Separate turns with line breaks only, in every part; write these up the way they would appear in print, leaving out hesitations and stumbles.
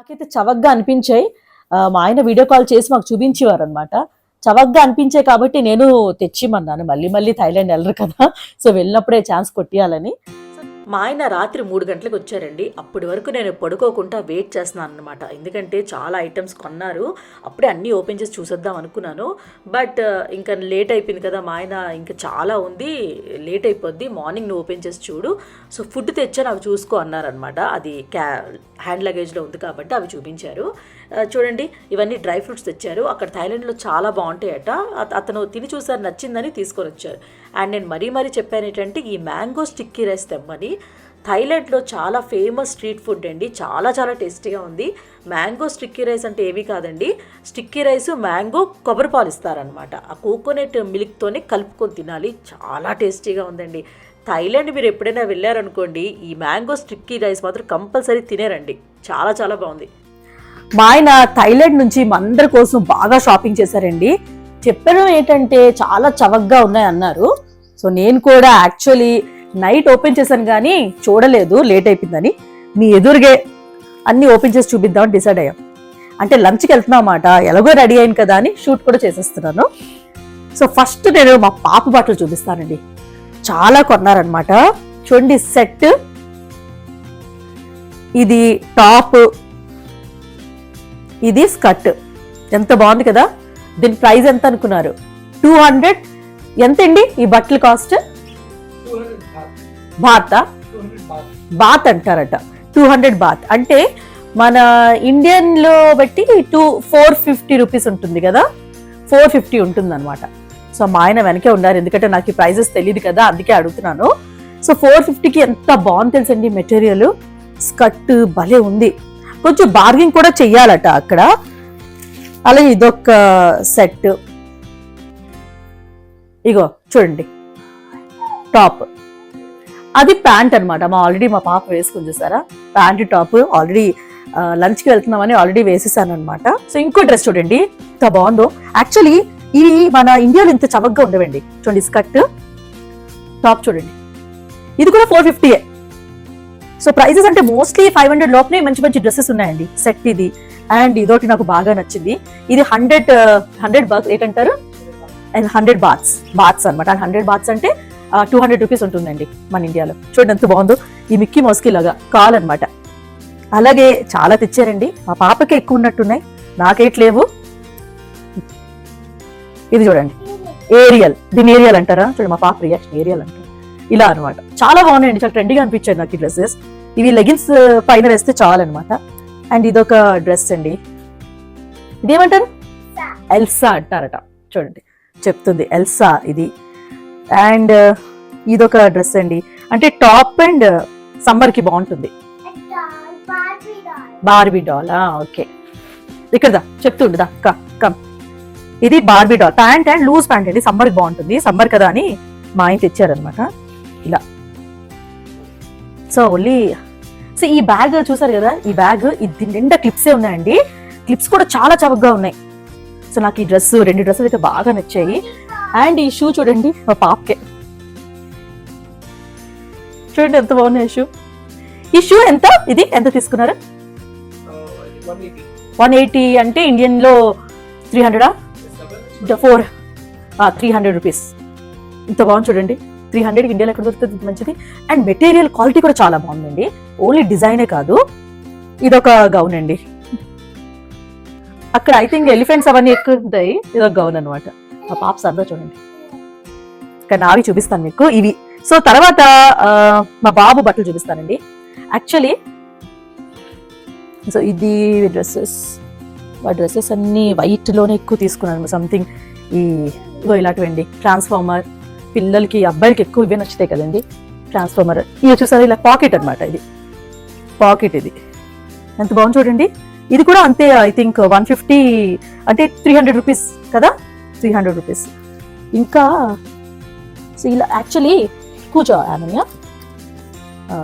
నాకైతే చవకగా అనిపించాయి. మా ఆయన వీడియో కాల్ చేసి మాకు చూపించేవారు అనమాట. చవకగా అనిపించాయి కాబట్టి నేను తెచ్చిమన్నాను. మళ్ళీ మళ్ళీ థాయిలాండ్ వెళ్ళరు కదా, సో వెళ్ళినప్పుడే ఛాన్స్ కొట్టియాలని. మా ఆయన రాత్రి 3 గంటలకు వచ్చారండి. అప్పటి వరకు నేను పడుకోకుండా వెయిట్ చేస్తున్నాను అనమాట. ఎందుకంటే చాలా ఐటమ్స్ కొన్నారు. అప్పుడే అన్నీ ఓపెన్ చేసి చూసేద్దాం అనుకున్నాను. బట్ ఇంకా లేట్ అయిపోయింది కదా, మా ఆయన ఇంకా చాలా ఉంది, లేట్ అయిపోద్ది, మార్నింగ్ నువ్వు ఓపెన్ చేసి చూడు, సో ఫుడ్ తెచ్చాను అవి చూసుకో అన్నారనమాట. అది హ్యాండ్ లగేజ్లో ఉంది కాబట్టి అవి చూపించారు. చూడండి, ఇవన్నీ డ్రై ఫ్రూట్స్ తెచ్చారు. అక్కడ థాయిలాండ్లో చాలా బాగుంటాయట. అతను తిని చూసారు, నచ్చిందని తీసుకొని వచ్చారు. అండ్ నేను మరీ చెప్పాను ఏంటంటే, ఈ మ్యాంగో స్టిక్కీ రైస్ తెమ్మని. థాయిలాండ్లో చాలా ఫేమస్ స్ట్రీట్ ఫుడ్ అండి, చాలా టేస్టీగా ఉంది. మ్యాంగో స్టిక్కీ రైస్ అంటే ఏమీ కాదండి, స్టిక్కీ రైస్ మ్యాంగో కొబ్బరి పాలు ఇస్తారనమాట. ఆ కోకోనట్ మిల్క్తోనే కలుపుకొని తినాలి, చాలా టేస్టీగా ఉందండి. థాయిలాండ్ మీరు ఎప్పుడైనా వెళ్ళారనుకోండి, ఈ మ్యాంగో స్టిక్కీ రైస్ మాత్రం కంపల్సరీ తినేరండి, చాలా బాగుంది. మా ఆయన థాయిలాండ్ నుంచి మా అందరి కోసం బాగా షాపింగ్ చేశారండి. చెప్పడం ఏంటంటే చాలా చవకగా ఉన్నాయి అన్నారు. సో నేను కూడా యాక్చువల్లీ నైట్ ఓపెన్ చేశాను కానీ చూడలేదు, లేట్ అయిపోయిందని. మీ ఎదురుగే అన్నీ ఓపెన్ చేసి చూపిద్దామని డిసైడ్ అయ్యాం. అంటే లంచ్కి వెళ్తున్నాం అన్నమాట, ఎలాగో రెడీ అయింది కదా అని షూట్ కూడా చేసేస్తున్నాను. సో ఫస్ట్ నేను మా పాప బట్టలు చూపిస్తానండి. చాలా కొన్నారనమాట. చూడండి, సెట్, ఇది టాప్, ఇది స్కర్ట్, ఎంత బాగుంది కదా. దీని ప్రైస్ ఎంత అనుకున్నారు? 200. ఎంతండి ఈ బట్టల కాస్ట్? బాత్ అంటారట. 200 బాత్ అంటే మన ఇండియన్ లో బట్టి 450 రూపీస్ ఉంటుంది కదా, 450 ఉంటుంది అనమాట. సో మా ఆయన వెనకే ఉన్నారు, ఎందుకంటే నాకు ఈ ప్రైజెస్ తెలియదు కదా, అందుకే అడుగుతున్నాను. సో 450కి ఎంత బాగుంది తెలుసండి మెటీరియల్. స్కర్ట్ భలే ఉంది, కొంచెం బార్గింగ్ కూడా చెయ్యాలట అక్కడ. అలాగే ఇదొక సెట్, ఇగో చూడండి టాప్, అది ప్యాంట్ అనమాట. ఆల్రెడీ మా పాప వేసుకుని చూసారా, ప్యాంట్ టాప్. ఆల్రెడీ లంచ్కి వెళ్తున్నామని ఆల్రెడీ వేసేసాను అనమాట. సో ఇంకో డ్రెస్ చూడండి ఎంత బాగుందో. యాక్చువల్లీ ఇవి మన ఇండియాలో ఇంత చవకగా ఉండవండి. చూడండి, స్కర్ట్, టాప్ చూడండి, ఇది కూడా 450. సో ప్రైజెస్ అంటే మోస్ట్లీ 500 లోపలే మంచి డ్రెస్సెస్ ఉన్నాయండి. సెట్ ఇది, అండ్ ఇదొకటి నాకు బాగా నచ్చింది. ఇది 100 బాత్ ఏంటంటారు, 100 బాత్స్ అనమాట. 100 బాత్స్ అంటే 200 రూపీస్ ఉంటుందండి మన ఇండియాలో. చూడండి ఎంత బాగుందో. ఈ మిక్కీ మౌస్కి లాగా కాల్ అనమాట. అలాగే చాలా తెచ్చారండి. మా పాపకి ఎక్కువ ఉన్నట్టున్నాయి, నాకేట్లేవు. ఇది చూడండి, ఏరియల్, దీని ఏరియల్ అంటారా? చూడండి, మా పాప రియాక్షన్ ఏరియల్ అంటారు. ఇలా అనమాట. చాలా బాగున్నాయండి, చాలా ట్రెండీగా అనిపించాయి నాకు ఈ డ్రెస్సెస్. ఇవి లెగిన్స్ పైన వేస్తే చాలన్నమాట. అండ్ ఇదొక డ్రెస్ అండి, ఇదేమంటారు? ఎల్సా అంటారట. చూడండి చెప్తుంది, ఎల్సా ఇది. అండ్ ఇదొక డ్రెస్ అండి, అంటే టాప్ అండ్ సమ్మర్ కి బాగుంటుంది. Barbie doll, okay. ఇక్కడ చెప్తుండదా కమ్. ఇది Barbie doll pant and loose pant అండి, సమ్మర్ కి బాగుంటుంది. సమ్మర్ కదా అని మా ఆయన తెచ్చారనమాట ఇలా. సో ఈ బ్యాగ్ చూసారు కదా, ఈ బ్యాగ్ ఇది నిండా క్లిప్సే ఉన్నాయండి. క్లిప్స్ కూడా చాలా చవకగా ఉన్నాయి. సో నాకు ఈ డ్రెస్, 2 డ్రెస్సులు అయితే బాగా నచ్చాయి. అండ్ ఈ షూ చూడండి, మా పాపకే చూడండి ఎంత బాగున్నాయి షూ. ఈ షూ ఎంత, ఇది ఎంత తీసుకున్నారు? 180 అంటే ఇండియన్ లో 300 రూపీస్. ఇంత బాగుంది చూడండి, 300 ఇండియాలో ఎక్కడ దొరుకుతుంది మంచిది. అండ్ మెటీరియల్ క్వాలిటీ కూడా చాలా బాగుందండి, ఓన్లీ డిజైనే కాదు. ఇదొక గౌన్ అండి, అక్కడ ఐ థింక్ ఎలిఫెంట్స్ అవన్నీ ఎక్కువ ఉంటాయి. ఇదొక గౌన్ అనమాట. మా పాప సరదా చూడండి. ఇక్కడ నావి చూపిస్తాను మీకు ఇవి. సో తర్వాత మా బాబు బట్టలు చూపిస్తానండి. యాక్చువల్లీ సో ఇది డ్రెస్సెస్ అన్ని వైట్ లోనే ఎక్కువ తీసుకున్నాను. సంథింగ్ ఇగో ఇలాంటివండి, ట్రాన్స్ఫార్మర్. పిల్లలకి, అబ్బాయిలకి ఎక్కువ ఇవే నచ్చుతాయి కదండి, ట్రాన్స్ఫార్మర్. ఇవి చూసారు, ఇలా పాకెట్ అనమాట. ఇది పాకెట్, ఇది ఎంత బాగుంది చూడండి. ఇది కూడా అంతే, ఐ థింక్ 150 అంటే 300 రూపీస్ కదా, 300 రూపీస్. ఇంకా సో ఇలా యాక్చువల్లీ కూర్చో అనన్య.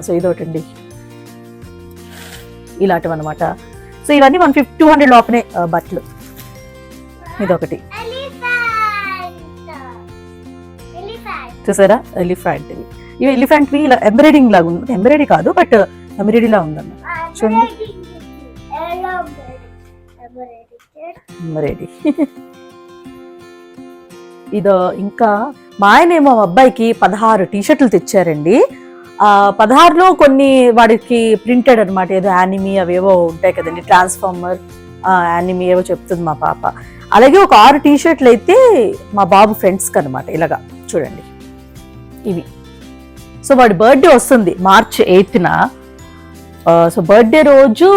సో ఇదొకటండి, ఇలాంటివి అనమాట. సో ఇవన్నీ 150-200 లోపనే బట్టలు. ఇదొకటి చూసారా, ఎలిఫెంట్. ఇవి ఎలిఫెంట్ ఇలా ఎంబ్రాయిడింగ్ లాగా ఉంది, ఎంబ్రాయిడరీ కాదు బట్ ఎంబ్రాయిడరీ లా ఉందన్నమాట. చూడండి రెడీ. ఇదో ఇంకా మా ఆయనేమో అబ్బాయికి 16 టీషర్ట్లు తెచ్చారండి. 16లో కొన్ని వాడికి ప్రింటెడ్ అనమాట, ఏదో యానిమీ అవేవో ఉంటాయి కదండి, ట్రాన్స్ఫార్మర్ యానిమీ ఏవో చెప్తుంది మా పాప. అలాగే ఒక 6 టీషర్ట్లు అయితే మా బాబు ఫ్రెండ్స్కి అనమాట. ఇలాగా చూడండి ఇవి. సో వాడి బర్త్డే వస్తుంది March 8న. సో బర్త్డే రోజు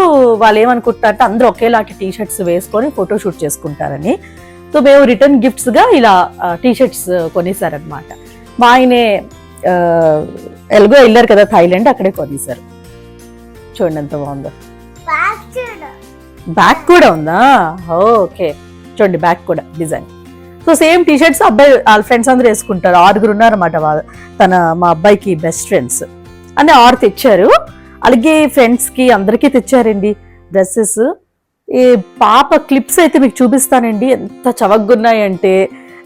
వాళ్ళు ఏమనుకుంటారంటే అందరూ ఒకేలాంటి టీషర్ట్స్ వేసుకొని ఫోటోషూట్ చేసుకుంటారని. సో మేము రిటర్న్ గిఫ్ట్స్గా ఇలా టీషర్ట్స్ కొనేసారనమాట. మా ఆయనే ఎలాగో వెళ్ళారు కదా థాయిలాండ్, అక్కడే కొనేసారు. చూడండి ఎంత బాగుందో. బ్యాక్ కూడా ఉందా? ఓకే చూడండి బ్యాక్ కూడా డిజైన్. సో సేమ్ టీషర్ట్స్ అబ్బాయి వాళ్ళ ఫ్రెండ్స్ అందరూ వేసుకుంటారు. 6 ఉన్నారన్నమాట మా అబ్బాయికి బెస్ట్ ఫ్రెండ్స్ అని 6 తెచ్చారు. అలాగే ఫ్రెండ్స్కి అందరికీ తెచ్చారండి డ్రెస్సెస్. ఈ పాప క్లిప్స్ అయితే మీకు చూపిస్తానండి, ఎంత చవగ్గున్నాయంటే.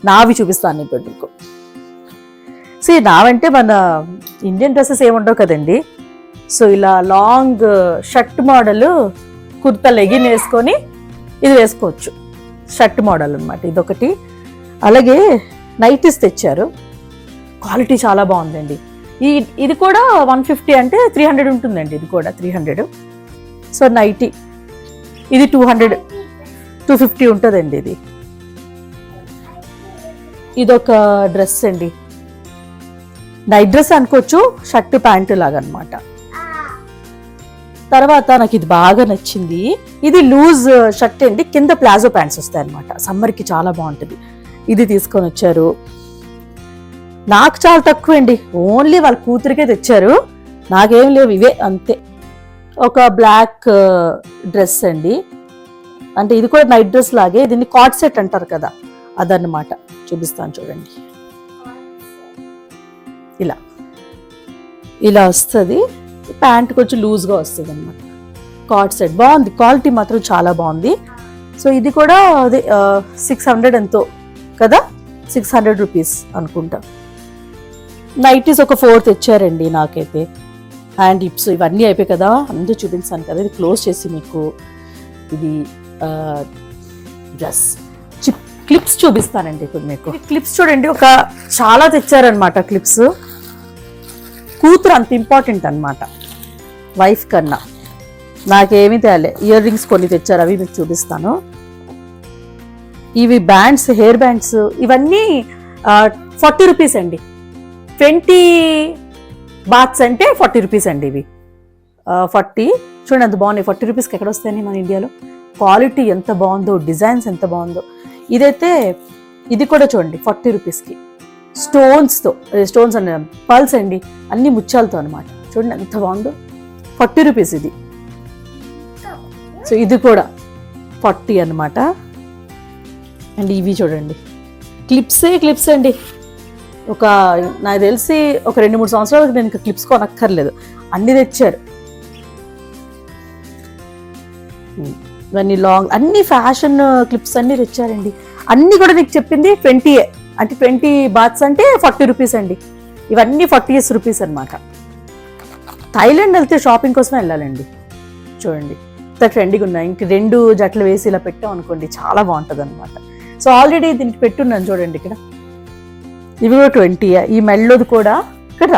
నావి చూపిస్తాను ఇప్పుడు మీకు. సో నావంటే మన ఇండియన్ డ్రెస్సెస్ ఏముండవు కదండి. సో ఇలా long shirt model kurta legging వేసుకొని ఇది వేసుకోవచ్చు, షర్ట్ మోడల్ అనమాట ఇదొకటి. అలాగే నైటీస్ తెచ్చారు, క్వాలిటీ చాలా బాగుందండి. ఇది కూడా 150 అంటే 300 ఉంటుందండి, ఇది కూడా 300. సో నైటీ ఇది 250 ఉంటుందండి. ఇదొక డ్రెస్ అండి, నైట్ డ్రెస్ అనుకోవచ్చు, షర్ట్ ప్యాంటు లాగా అనమాట. తర్వాత నాకు ఇది బాగా నచ్చింది, ఇది లూజ్ షర్ట్ అండి, కింద ప్లాజో ప్యాంట్స్ వస్తాయి అనమాట, సమ్మర్కి చాలా బాగుంటుంది. ఇది తీసుకొని వచ్చారు. నాకు చాలా తక్కువ అండి, ఓన్లీ వాళ్ళ కూతురికే తెచ్చారు, నాకేం లేవు, ఇవే అంతే. ఒక బ్లాక్ డ్రెస్ అండి, అంటే ఇది కూడా నైట్ డ్రెస్ లాగే, దీన్ని కార్డ్ సెట్ అంటారు కదా అదన్నమాట. చూపిస్తాను చూడండి, ఇలా ఇలా వస్తుంది. ప్యాంట్ కొంచెం లూజ్గా వస్తుంది అనమాట, కార్డ్ సెట్ బాగుంది, క్వాలిటీ మాత్రం చాలా బాగుంది. సో ఇది కూడా అదే 600 ఎంతో కదా, 600 రూపీస్ అనుకుంటా. నైటీస్ ఒక 4 తెచ్చారండి నాకైతే. హ్యాండ్ హిప్స్ ఇవన్నీ అయిపోయి కదా, అందరూ చూపించాను కదా. ఇది క్లోజ్ చేసి మీకు ఇది డ్రెస్ క్లిప్స్ చూపిస్తానండి ఇప్పుడు మీకు. క్లిప్స్ చూడండి, ఒక చాలా తెచ్చారనమాట క్లిప్స్. కూతురు అంత ఇంపార్టెంట్ అనమాట వైఫ్ కన్నా, నాకేమీ తేలే. ఇయర్ రింగ్స్ కొన్ని తెచ్చారు, అవి మీకు చూపిస్తాను. ఇవి బ్యాండ్స్, హెయిర్ బ్యాండ్స్, ఇవన్నీ 40 రూపీస్ అండి. 20 బాత్స్ అంటే 40 రూపీస్ అండి. ఇవి 40 చూడండి ఎంత బాగున్నాయి. 40 రూపీస్కి ఎక్కడ వస్తాయని మన ఇండియాలో. క్వాలిటీ ఎంత బాగుందో, డిజైన్స్ ఎంత బాగుందో. ఇదైతే ఇది కూడా చూడండి 40 రూపీస్కి, స్టోన్స్తో, స్టోన్స్ అనే పల్స్ అండి, అన్ని ముత్యాలతో అనమాట. చూడండి ఎంత బాగుందో, 40 రూపీస్ ఇది. సో ఇది కూడా 40 అనమాట. అండ్ ఇవి చూడండి క్లిప్స్ అండి. నాకు తెలిసి ఒక 2-3 సంవత్సరాలకు నేను ఇంకా క్లిప్స్ కొనక్కర్లేదు, అన్ని తెచ్చారు. ఇవన్నీ లాంగ్, అన్ని ఫ్యాషన్ క్లిప్స్ అన్ని తెచ్చారండి. అన్ని కూడా నీకు చెప్పింది 20 అంటే 20 బాత్స్ అంటే 40 రూపీస్ అండి. ఇవన్నీ 40 రూపీస్ అనమాట. థాయిలాండ్ వెళ్తే షాపింగ్ కోసమే వెళ్ళాలండి. చూడండి ఇంత ట్రెండింగ్ ఉన్నాయి. ఇంక 2 జట్లు వేసి ఇలా పెట్టాం అనుకోండి, చాలా బాగుంటుంది అనమాట. సో ఆల్రెడీ దీనికి పెట్టున్నాను చూడండి ఇక్కడ. ఇవి కూడా 20. ఈ మెళ్ళోది కూడా ఇక్కడ,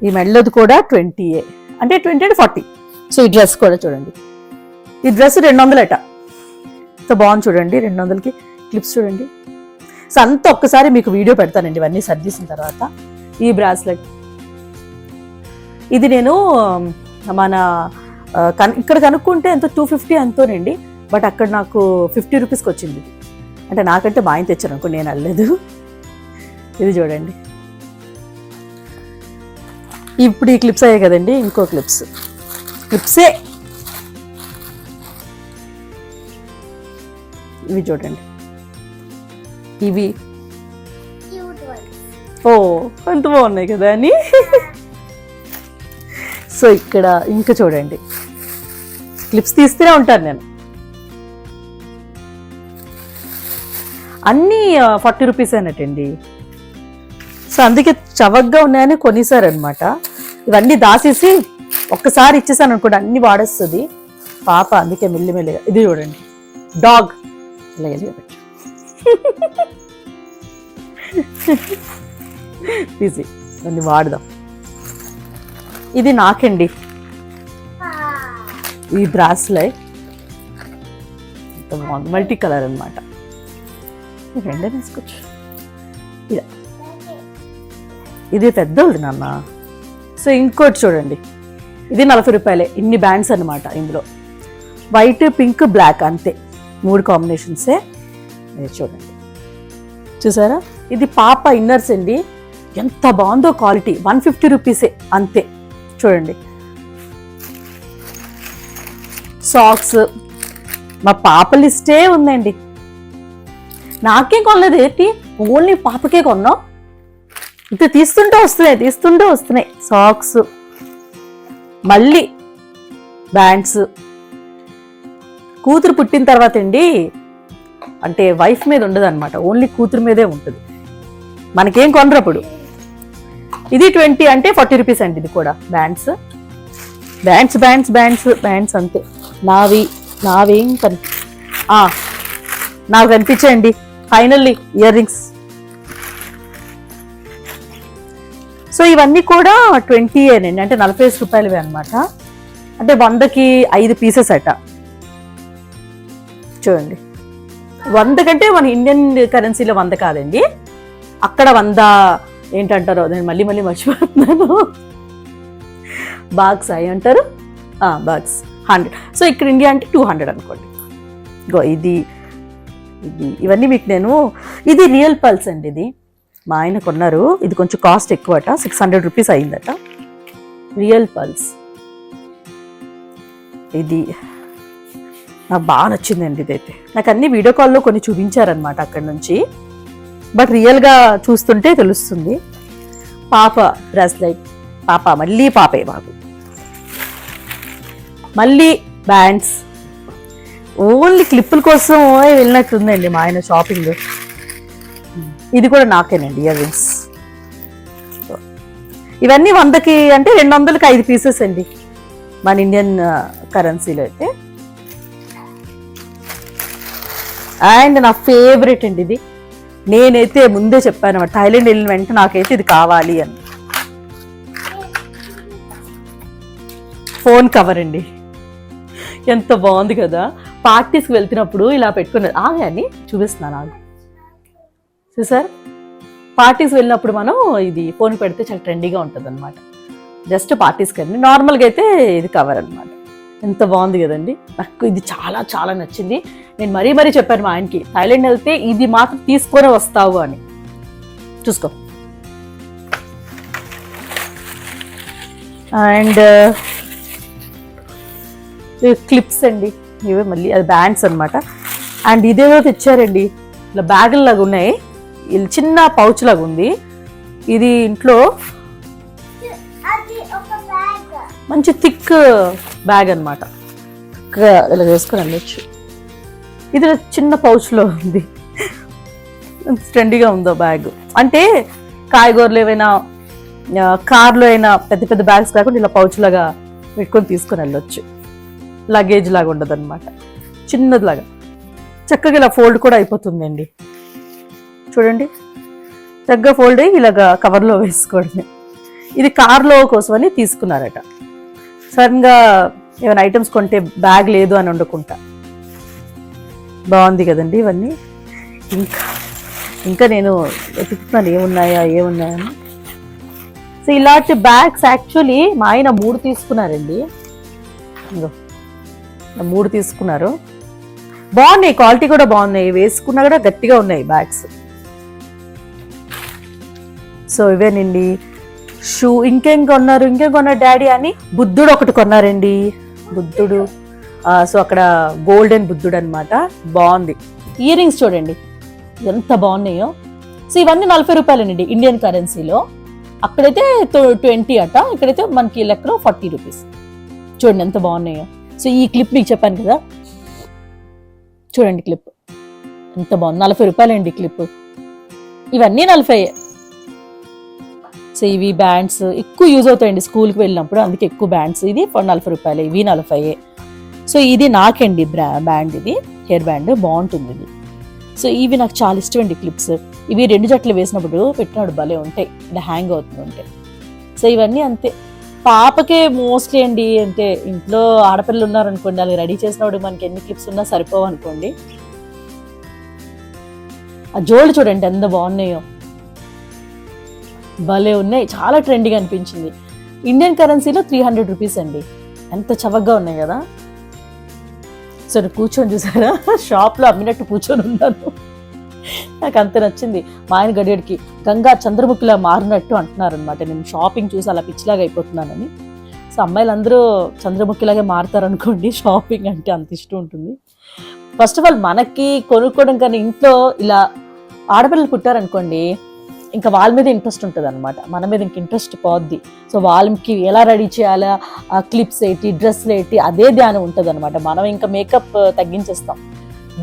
ఈ మెళ్ళోది కూడా 20 అంటే 20 అంటే 40. సో ఈ డ్రెస్ కూడా చూడండి, ఈ డ్రెస్ 200 సో బాగుంది చూడండి. 200కి క్లిప్స్ చూడండి. సో అంతా ఒక్కసారి మీకు వీడియో పెడతానండి ఇవన్నీ సర్దీసిన తర్వాత. ఈ బ్రాస్లెట్ ఇది నేను మన ఇక్కడ కనుక్కుంటే ఎంతో 250 ఎంతోనండి, బట్ అక్కడ నాకు 50 రూపీస్కి వచ్చింది. అంటే నాకంటే మా ఆయన తెచ్చాను అనుకో, నేను వెళ్ళలేదు. ఇది చూడండి, ఇప్పుడు ఈ క్లిప్స్ అయ్యాయి కదండి, ఇంకో క్లిప్సే ఇవి చూడండి. ఇవి ఎంత బాగున్నాయి కదా అని. సో ఇక్కడ ఇంకా చూడండి, క్లిప్స్ తీస్తూనే ఉంటాను నేను. అన్నీ 40 రూపీస్ అన్నట్టండి. సో అందుకే చవకగా ఉన్నాయని కొనేసారనమాట. ఇవన్నీ దాసేసి ఒక్కసారి ఇచ్చేసాను అనుకోండి, అన్ని వాడేస్తుంది. పాప అందుకే మెల్లిమెల్లిగా. ఇది చూడండి డాగ్, ఇలా పెట్టు తీసి దాన్ని వాడదాం. ఇది నాకండి, ఈ బ్రాస్లైట్ బాగుంది, మల్టీ కలర్ అనమాట. రెండే తీసుకోవచ్చు. ఇది పెద్దది నాన్న. సో ఇంకోటి చూడండి, ఇది 40 రూపాయలే. ఇన్ని బ్యాండ్స్ అనమాట ఇందులో, వైట్ పింక్ బ్లాక్ అంతే, 3 కాంబినేషన్సే. చూడండి చూసారా, ఇది పాప ఇన్నర్స్ అండి. ఎంత బాగుందో క్వాలిటీ, 150 రూపీసే అంతే. చూడండి సాక్స్, మా పాప లిస్టే ఉందండి. నాకేం కొనలేదు ఏంటి, ఓన్లీ పాపకే కొన్నాం. ఇంకా తీస్తుంటే వస్తున్నాయి సాక్స్, మళ్ళీ బ్యాండ్స్. కూతురు పుట్టిన తర్వాత అండి, అంటే వైఫ్ మీద ఉండదు అనమాట, ఓన్లీ కూతురు మీదే ఉంటుంది. మనకేం కొనరు అప్పుడు. ఇది 20 అంటే 40 రూపీస్ అండి. ఇది కూడా bands bands bands bands bands అంతే. నావేం నాకు కనిపించాయండి ఫైనల్లీ ఇయర్ రింగ్స్. సో ఇవన్నీ కూడా 20 ఏనండి, అంటే 45 రూపాయలవే అనమాట. అంటే 100కి 5 పీసెస్ అట. చూడండి 100 కంటే మన ఇండియన్ కరెన్సీలో 100 కాదండి, అక్కడ 100 ఏంటంటారో నేను మళ్ళీ మర్చిపోతున్నాను. బాక్స్ అయి అంటారు, బాక్స్ 100. సో ఇక్కడ ఇండియా అంటే 200 అనుకోండి. ఇది ఇవన్నీ మీకు నేను, ఇది రియల్ పల్స్ అండి. ఇది మా ఆయన కొన్నారు, ఇది కొంచెం కాస్ట్ ఎక్కువట, 600 రూపీస్ అయిందట. రియల్ పల్స్ ఇది నాకు బాగా నచ్చిందండి. ఇదైతే నాకు అన్ని వీడియో కాల్లో కొన్ని చూపించారనమాట అక్కడ నుంచి, బట్ రియల్గా చూస్తుంటే తెలుస్తుంది. పాప బ్రాస్లైట్, మళ్ళీ పాపే బాబు, మళ్ళీ బ్యాండ్స్. ఓన్లీ క్లిప్పుల కోసం వెళ్ళినట్టుందండి మా ఆయన షాపింగ్. ఇది కూడా నాకేనండి ఇయర్ రింగ్స్. ఇవన్నీ 100కి అంటే 200కి 5 పీసెస్ అండి మన ఇండియన్ కరెన్సీలో అయితే. అండ్ నా ఫేవరెట్ అండి ఇది, నేనైతే ముందే చెప్పాను థాయిలాండ్ వెళ్ళిన వెంటనే నాకైతే ఇది కావాలి అని. ఫోన్ కవర్ అండి, ఎంత బాగుంది కదా. పార్టీస్కి వెళ్తున్నప్పుడు ఇలా పెట్టుకున్నది. అని చూపిస్తున్నాను ఆగు. చూసారు, పార్టీస్కి వెళ్ళినప్పుడు మనం ఇది ఫోన్ పెడితే చాలా ట్రెండీగా ఉంటుంది అనమాట. జస్ట్ పార్టీస్కి అండి, నార్మల్గా అయితే ఇది కవర్ అనమాట. ఎంత బాగుంది కదండి. నాకు ఇది చాలా చాలా నచ్చింది. నేను మరీ చెప్పాను మా ఆయనకి, థాయిలాండ్ వెళ్తే ఇది మాత్రం తీసుకొని వస్తావు అని. చూసుకో. అండ్ క్లిప్స్ అండి, ఇవే మళ్ళీ అది బ్యాండ్స్ అనమాట. అండ్ ఇదేదో తెచ్చారండి, ఇలా బ్యాగులు లాగా ఉన్నాయి, చిన్న పౌచ్ లాగా ఉంది. ఇది ఇంట్లో మంచి థిక్ బ్యాగ్ అనమాట, ఇలా వేసుకొని వెళ్ళొచ్చు. ఇది చిన్న పౌచ్లో ఉంది, ట్రెండీగా ఉందో బ్యాగ్. అంటే కాయగూరలు ఏవైనా, కార్లో అయినా పెద్ద బ్యాగ్స్ కాకుండా ఇలా పౌచ్ లాగా పెట్టుకొని తీసుకొని వెళ్ళొచ్చు. లగేజ్ లాగా ఉండదు అనమాట, చిన్నదిలాగా. చక్కగా ఇలా ఫోల్డ్ కూడా అయిపోతుందండి. చూడండి, చక్కగా ఫోల్డ్ అయ్యి ఇలాగా కవర్లో వేసుకోవడమే. ఇది కార్లో కోసమని తీసుకున్నారట. సడన్గా ఏమైనా ఐటమ్స్ కొంటే బ్యాగ్ లేదు అని వండుకుంటా. బాగుంది కదండి ఇవన్నీ. ఇంకా నేను వెతుకుతున్నాను ఏమున్నాయని. సో ఇలాంటి బ్యాగ్స్ యాక్చువల్లీ మా ఆయన 3 తీసుకున్నారండి. 3 తీసుకున్నారు, బాగున్నాయి, క్వాలిటీ కూడా బాగున్నాయి, వేసుకున్నా కూడా గట్టిగా ఉన్నాయి బ్యాగ్స్. సో ఇవేనండి షూ. ఇంకేం కొన్నారు డాడీ అని బుద్ధుడు ఒకటి కొన్నారండి, బుద్ధుడు. సో అక్కడ గోల్డెన్ బుద్ధుడు అనమాట, బాగుంది. ఇయర్ రింగ్స్ చూడండి ఎంత బాగున్నాయో. సో ఇవన్నీ 40 రూపాయలేనండి ఇండియన్ కరెన్సీలో, అక్కడైతే 20 అట, ఇక్కడైతే మనకి లెక్కలో 40 రూపీస్. చూడండి ఎంత బాగున్నాయో. సో ఈ క్లిప్ మీకు చెప్పాను కదా, చూడండి క్లిప్ ఎంత బాగుంది, 40 రూపాయలండి క్లిప్. ఇవన్నీ 40. సో ఇవి బ్యాండ్స్ ఎక్కువ యూజ్ అవుతాయండి స్కూల్కి వెళ్ళినప్పుడు, అందుకే ఎక్కువ బ్యాండ్స్. ఇది 40 రూపాయలు, ఇవి 40. సో ఇది నాకండి బ్యాండ్, ఇది హెయిర్ బ్యాండ్ బాగుంటుంది ఇది. సో ఇవి నాకు చాలా ఇష్టం అండి క్లిప్స్. ఇవి 2 జట్లు వేసినప్పుడు పెట్టినాడు భలే ఉంటాయి, ఇలా హ్యాంగ్ అవుతుంది ఉంటాయి. సో ఇవన్నీ అంతే. పాపకే మోస్ట్లీ అండి, అంటే ఇంట్లో ఆడపిల్లలు ఉన్నారనుకోండి, అది రెడీ చేసినప్పుడు మనకి ఎన్ని క్లిప్స్ ఉన్నా సరిపోవు అనుకోండి. ఆ జోళ్ళు చూడండి ఎంత బాగున్నాయో, భలే ఉన్నాయి, చాలా ట్రెండీగా అనిపించింది. ఇండియన్ కరెన్సీలో 300 రూపీస్ అండి. ఎంత చవకగా ఉన్నాయి కదా. సో కూర్చొని చూసారా, షాప్లో అమ్మినట్టు కూర్చొని ఉన్నాను. నాకు అంత నచ్చింది. మా ఆయన గడియడికి గంగా చంద్రముఖిలా మారినట్టు అంటున్నారు అనమాట. నేను షాపింగ్ చూసి అలా పిచ్చిలాగా అయిపోతున్నానని. సో అమ్మాయిలందరూ చంద్రముఖిలాగే మారుతారనుకోండి, షాపింగ్ అంటే అంత ఇష్టం ఉంటుంది. ఫస్ట్ ఆఫ్ ఆల్ మనకి కొనుక్కోవడం కానీ ఇంట్లో ఇలా ఆడపిల్లలు పుట్టారనుకోండి, ఇంకా వాళ్ళ మీద ఇంట్రెస్ట్ ఉంటుంది అనమాట, మన మీద ఇంక ఇంట్రెస్ట్ పోద్ది. సో వాళ్ళకి ఎలా రెడీ చేయాలా, క్లిప్స్ ఏంటి, డ్రెస్లు ఏంటి, అదే ధ్యానం ఉంటుంది అనమాట. మనం ఇంకా మేకప్ తగ్గించేస్తాం.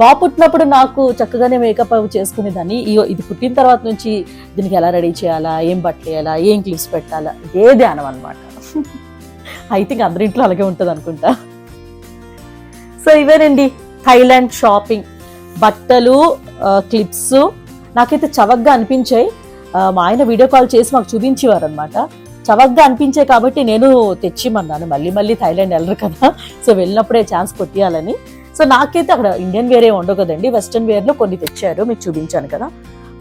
బాగా పుట్టినప్పుడు నాకు చక్కగానే మేకప్ అవి చేసుకునేదాన్ని. ఇది పుట్టిన తర్వాత నుంచి దీనికి ఎలా రెడీ చేయాలా, ఏం బట్టలు వేయాలా, ఏం క్లిప్స్ పెట్టాలా, ఇదే ధ్యానం అనమాట. ఐ థింక్ అందరింట్లో అలాగే ఉంటుంది అనుకుంటా. సో ఇవేనండి థాయిలాండ్ షాపింగ్. బట్టలు, క్లిప్స్ నాకైతే చవకగా అనిపించాయి. మా ఆయన వీడియో కాల్ చేసి మాకు చూపించేవారు అనమాట. చవకగా అనిపించాయి కాబట్టి నేను తెచ్చిమన్నాను. మళ్ళీ థాయిలాండ్ వెళ్ళరు కదా, సో వెళ్ళినప్పుడే ఛాన్స్ కొట్టియాలని. సో నాకైతే అక్కడ ఇండియన్ వేరే ఉండవు కదండి, వెస్ట్రన్ వేర్లో కొన్ని తెచ్చారు, మీకు చూపించాను కదా.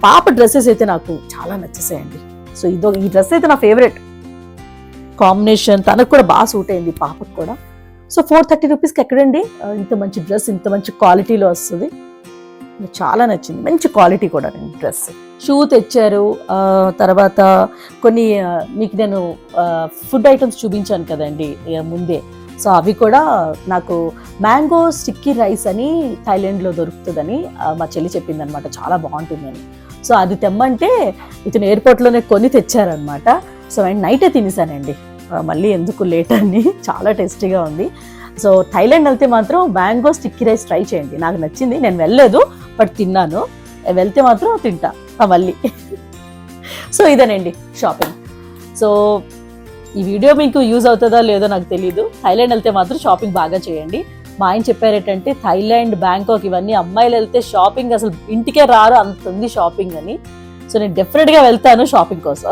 పాప డ్రెస్సెస్ అయితే నాకు చాలా నచ్చేసాయండి. సో ఈ డ్రెస్ అయితే నా ఫేవరెట్ కాంబినేషన్, తనకు కూడా బాగా సూట్ అయింది, పాపకు కూడా. సో 430 రూపీస్కి ఎక్కడండి ఇంత మంచి డ్రెస్, ఇంత మంచి క్వాలిటీలో వస్తుంది. చాలా నచ్చింది, మంచి క్వాలిటీ కూడా డ్రెస్. షూ తెచ్చారు. తర్వాత కొన్ని మీకు నేను ఫుడ్ ఐటమ్స్ చూపించాను కదండి ముందే. సో అవి కూడా నాకు మ్యాంగో స్టిక్కీ రైస్ అని థాయిలాండ్లో దొరుకుతుందని మా చెల్లి చెప్పింది అనమాట, చాలా బాగుంటుందని. సో అది తెమ్మంటే ఇతను ఎయిర్పోర్ట్లోనే కొని తెచ్చారనమాట. సో అండ్ నైటే తినేసానండి, మళ్ళీ ఎందుకు లేట్ అని. చాలా టేస్టీగా ఉంది. సో థాయిలాండ్ వెళ్తే మాత్రం మ్యాంగో స్టిక్కీ రైస్ ట్రై చేయండి, నాకు నచ్చింది. నేను వెళ్ళలేదు బట్ తిన్నాను, వెళ్తే మాత్రం తింటా మళ్ళీ. సో ఇదేనండి షాపింగ్. సో ఈ వీడియో మీకు యూజ్ అవుతుందా లేదో నాకు తెలియదు. థాయిలాండ్ వెళ్తే మాత్రం షాపింగ్ బాగా చేయండి. మా ఆయన చెప్పారు ఏంటంటే థాయిలాండ్, బ్యాంకాక్ ఇవన్నీ అమ్మాయిలు వెళ్తే షాపింగ్ అసలు ఇంటికే రారు, అంత ఉంది షాపింగ్ అని. సో నేను డెఫినెట్గా వెళ్తాను షాపింగ్ కోసం.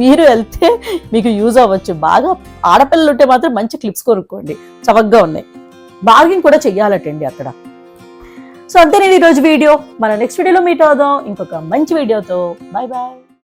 మీరు వెళ్తే మీకు యూజ్ అవ్వచ్చు. బాగా ఆడపిల్లలు ఉంటే మాత్రం మంచి క్లిప్స్ కొనుక్కోండి, చవకగా ఉన్నాయి. బార్గెన్ కూడా చెయ్యాలటండి అక్కడ. సో అంతేనండి ఈరోజు వీడియో. మన నెక్స్ట్ వీడియోలో మీట్ అవుదాం ఇంకొక మంచి వీడియోతో. Bye bye.